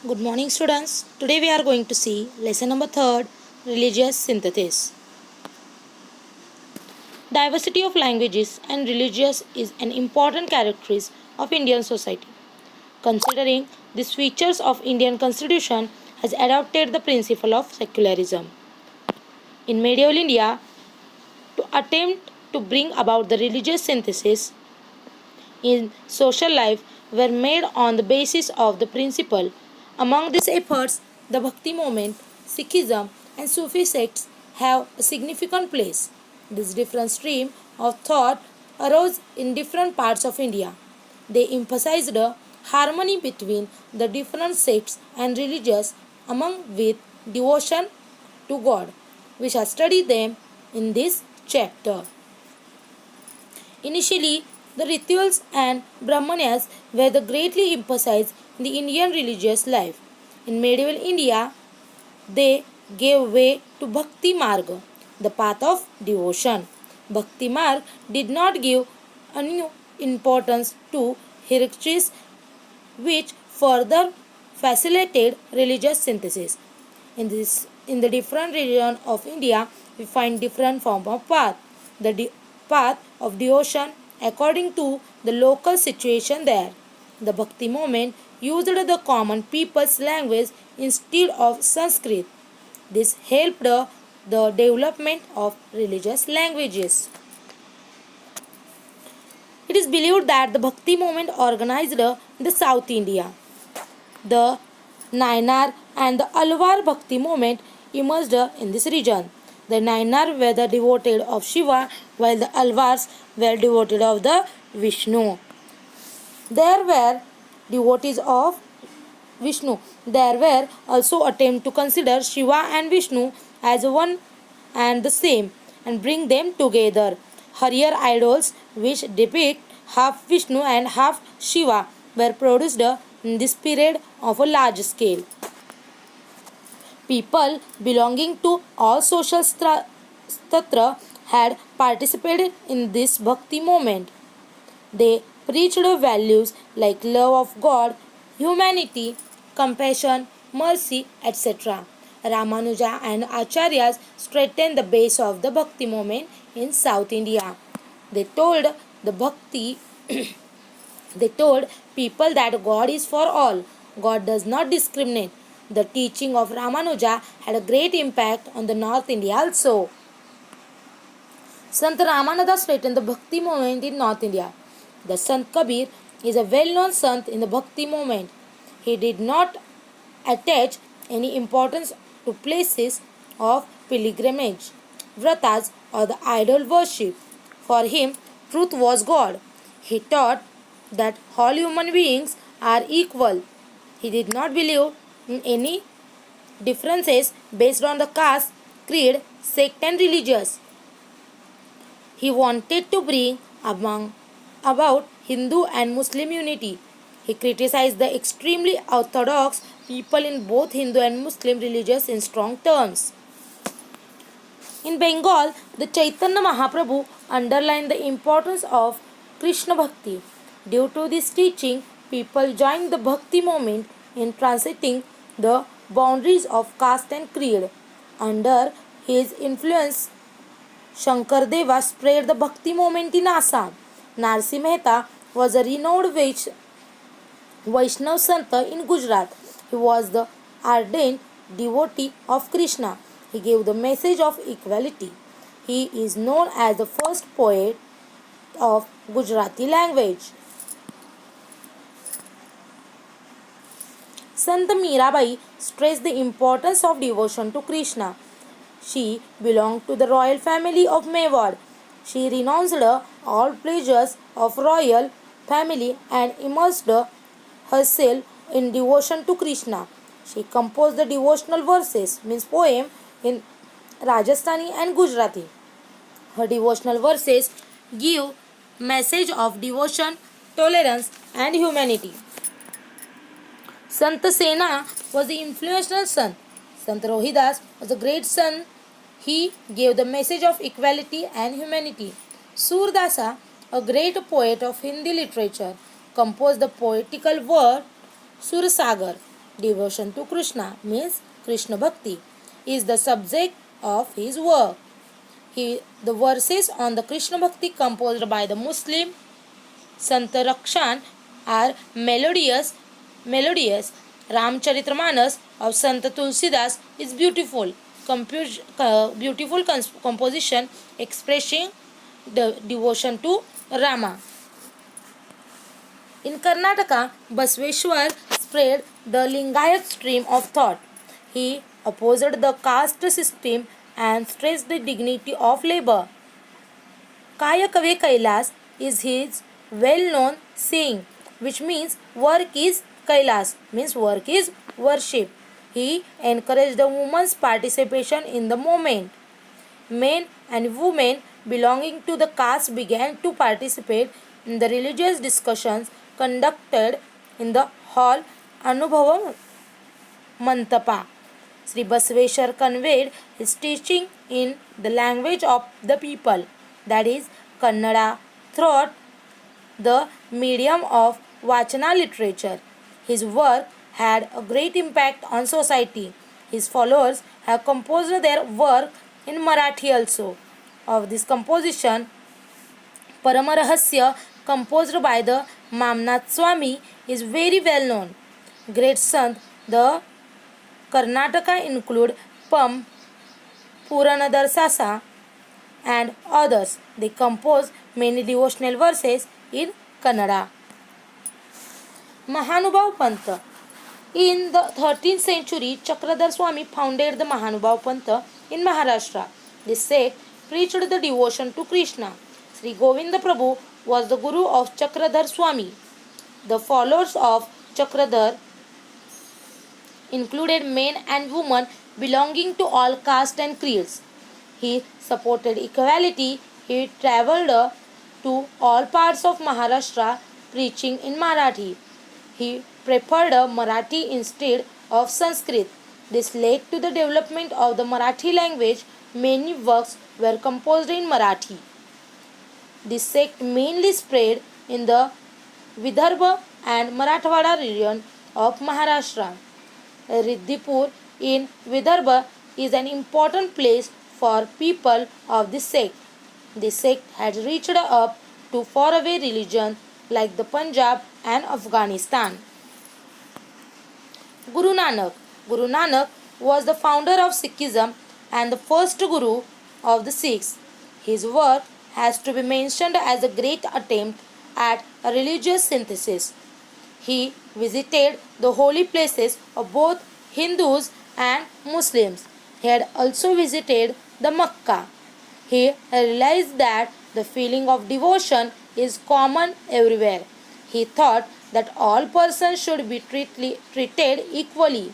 Good morning, students. Today we are going to see lesson number 3, religious synthesis. Diversity of languages and religious is an important characteristic of Indian society. Considering these features of Indian constitution has adopted the principle of secularism. In medieval India, to attempt to bring about the religious synthesis in social life were made on the basis of the principle. Among these efforts, the Bhakti movement, Sikhism, and Sufi sects have a significant place. This different stream of thought arose in different parts of India. They emphasized a harmony between the different sects and religions among with devotion to God. We shall study them in this chapter. Initially, the rituals and brahmanas were the greatly emphasized in the Indian religious life. In medieval India, they gave way to Bhakti Marga, the path of devotion. Bhakti Marg did not give undue importance to hierarchies, which further facilitated religious synthesis. In the different region of India, we find different form of path. The path of devotion according to the local situation there. The Bhakti movement used the common people's language instead of Sanskrit. This helped the development of religious languages. It is believed that the Bhakti movement organized in the South India. The Nainar and the Alwar Bhakti movement emerged in this region. The Nainar were the devoted of Shiva, while the Alwars were devoted of the Vishnu. There were devotees of Vishnu. There were also attempts to consider Shiva and Vishnu as one and the same and bring them together. Higher idols, which depict half Vishnu and half Shiva, were produced in this period of a large scale. People belonging to all social strata had participated in this bhakti movement. They preached values like love of God, humanity, compassion, mercy, etc. Ramanuja and Acharyas strengthened the base of the bhakti movement in South India. They told the bhakti they told people that God is for all. God does not discriminate. The teaching of Ramanuja had a great impact on the North India also. Sant Ramananda straightened the Bhakti movement in North India. The Sant Kabir is a well-known Sant in the Bhakti movement. He did not attach any importance to places of pilgrimage, vratas, or the idol worship. For him, truth was God. He taught that all human beings are equal. He did not believe in any differences based on the caste, creed, sect, and religious. He wanted to bring about Hindu and Muslim unity. He criticized the extremely orthodox people in both Hindu and Muslim religions in strong terms. In Bengal, the Chaitanya Mahaprabhu underlined the importance of Krishna Bhakti. Due to this teaching, people joined the Bhakti movement in transiting the boundaries of caste and creed. Under his influence, Shankardeva spread the Bhakti movement in Assam. Narsi Mehta was a renowned Vaishnav Santa in Gujarat. He was the ardent devotee of Krishna. He gave the message of equality. He is known as the first poet of Gujarati language. Sant Mirabai stressed the importance of devotion to Krishna. She belonged to the royal family of Mewar. She renounced all pleasures of royal family and immersed herself in devotion to Krishna. She composed the devotional verses, means poem, in Rajasthani and Gujarati. Her devotional verses give message of devotion, tolerance, and humanity. Sant Sena was the influential son. Sant Rohidas was a great son. He gave the message of equality and humanity. Surdasa, a great poet of Hindi literature, composed the poetical work Sursagar. Devotion to Krishna means Krishna Bhakti is the subject of his work. The verses on the Krishna Bhakti composed by the Muslim Sant Rakshan are melodious. Ramcharitramanas of Sant Tulsidas is beautiful, composition expressing the devotion to Rama. In Karnataka, Basveshwar spread the Lingayat stream of thought. He opposed the caste system and stressed the dignity of labor. Kaya Kave Kailas is his well-known saying, which means work is Kailas, means work is worship. He encouraged the women's participation in the movement. Men and women belonging to the caste began to participate in the religious discussions conducted in the hall Anubhava Mantapa. Sri Basveshwar conveyed his teaching in the language of the people, that is, Kannada, through the medium of Vachana literature. His work had a great impact on society. His followers have composed their work in Marathi also. Of this composition, Paramarahasya, composed by the Mamnath Swami, is very well known. Great Sant, the Karnataka include Pam, Puranadarsasa, and others. They compose many devotional verses in Kannada. Mahanubhav Pantha. In the 13th century, Chakradhar Swami founded the Mahanubhav Pantha in Maharashtra. This sect preached the devotion to Krishna. Sri Govinda Prabhu was the guru of Chakradhar Swami. The followers of Chakradhar included men and women belonging to all castes and creeds. He supported equality. He travelled to all parts of Maharashtra preaching in Marathi. He preferred Marathi instead of Sanskrit. This led to the development of the Marathi language. Many works were composed in Marathi. This sect mainly spread in the Vidarbha and Marathwada region of Maharashtra. Riddhipur in Vidarbha is an important place for people of this sect. This sect had reached up to faraway religions like the Punjab and Afghanistan. Guru Nanak. Guru Nanak was the founder of Sikhism and the first Guru of the Sikhs. His work has to be mentioned as a great attempt at a religious synthesis. He visited the holy places of both Hindus and Muslims. He had also visited the Makkah. He realized that the feeling of devotion is common everywhere. He thought that all persons should be treated equally.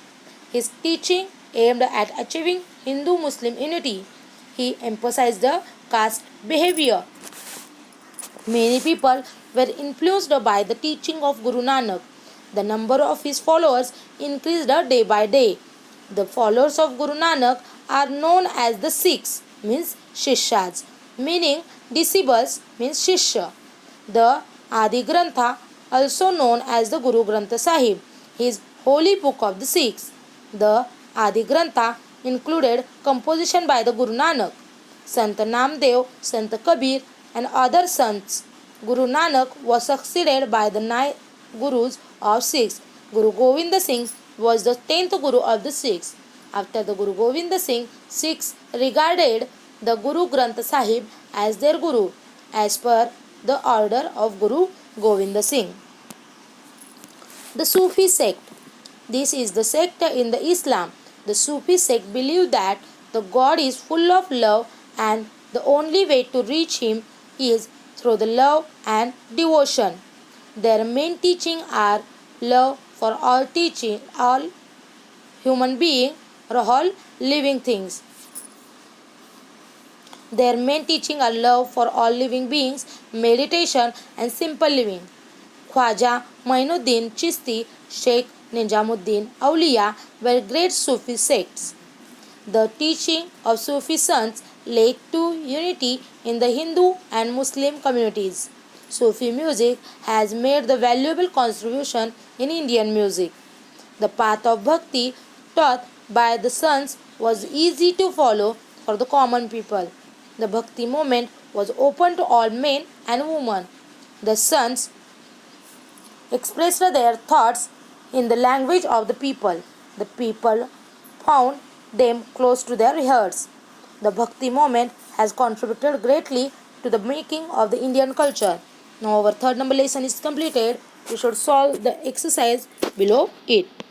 His teaching aimed at achieving Hindu-Muslim unity. He emphasized the caste behavior. Many people were influenced by the teaching of Guru Nanak. The number of his followers increased day by day. The followers of Guru Nanak are known as the Sikhs, means Shishyas, meaning disciples, means Shishya. The Adi Grantha, also known as the Guru Granth Sahib, is holy book of the Sikhs. The Adi Grantha included composition by the Guru Nanak, Sant Namdev, Sant Kabir, and other sants. Guru Nanak was succeeded by the 9 Gurus of Sikhs. Guru Govind Singh was the 10th Guru of the Sikhs. After the Guru Govind Singh, Sikhs regarded the Guru Granth Sahib as their Guru, as per the order of Guru Govind Singh. The Sufi sect. This is the sect in the Islam. The Sufi sect believe that the God is full of love and the only way to reach him is through the love and devotion. Their main teaching are love for all human beings or all living things. Their main teaching are love for all living beings, meditation and simple living. Khwaja Mainuddin Chishti, Sheikh Nizamuddin Auliya were great Sufi sects. The teaching of Sufi sons led to unity in the Hindu and Muslim communities. Sufi music has made the valuable contribution in Indian music. The path of bhakti taught by the sons was easy to follow for the common people. The bhakti movement was open to all men and women. The sons expressed their thoughts in the language of the people. The people found them close to their hearts. The Bhakti movement has contributed greatly to the making of the Indian culture. Now our third number lesson is completed. We should solve the exercise below it.